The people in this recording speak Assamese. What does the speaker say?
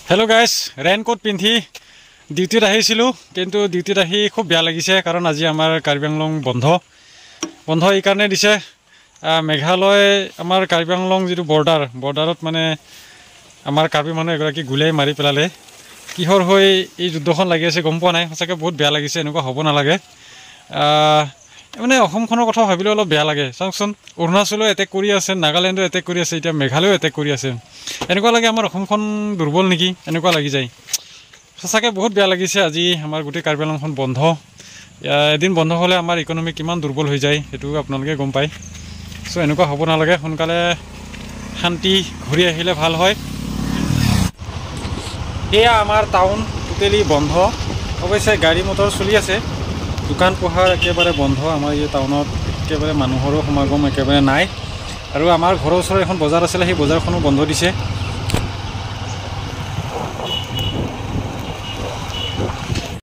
হেল্ল' গাইজ, ৰেইনকোট পিন্ধি ডিউটিত আহিছিলোঁ, কিন্তু ডিউটিত আহি খুব বেয়া লাগিছে। কাৰণ আজি আমাৰ কাৰ্বি আংলং বন্ধ এইকাৰণে দিছে। মেঘালয় আমাৰ কাৰ্বি আংলং যিটো বৰ্ডাৰত মানে আমাৰ কাৰ্বি মানুহ এগৰাকী গুলীয়াই মাৰি পেলালে। কিহৰ হৈ এই যুদ্ধখন লাগি আছে গম পোৱা নাই। সঁচাকৈ বহুত বেয়া লাগিছে, এনেকুৱা হ'ব নালাগে। মানে অসমখনৰ কথা ভাবিলে অলপ বেয়া লাগে। চাওকচোন, অৰুণাচলেও এটেক কৰি আছে, নাগালেণ্ডো এটেক কৰি আছে, এতিয়া মেঘালয়ও এটেক কৰি আছে। এনেকুৱা লাগে আমাৰ অসমখন দুৰ্বল নেকি, এনেকুৱা লাগি যায়। সঁচাকৈ বহুত বেয়া লাগিছে। আজি আমাৰ গোটেই কাৰ্বি আংলংখন বন্ধ। এদিন বন্ধ হ'লে আমাৰ ইকনমি কিমান দুৰ্বল হৈ যায় সেইটো আপোনালোকে গম পায়। চ' এনেকুৱা হ'ব নালাগে, সোনকালে শান্তি ঘূৰি আহিলে ভাল হয়। এয়া আমাৰ টাউন টোটেলি বন্ধ। অৱশ্যে গাড়ী মটৰ চলি আছে, দোকান পোহাৰ একেবাৰে বন্ধ। আমাৰ এই টাউনত একেবাৰে মানুহৰো সমাগম একেবাৰে নাই। আৰু আমাৰ ঘৰৰ ওচৰৰ এখন বজাৰ আছিলে, সেই বজাৰখনো বন্ধ দিছে।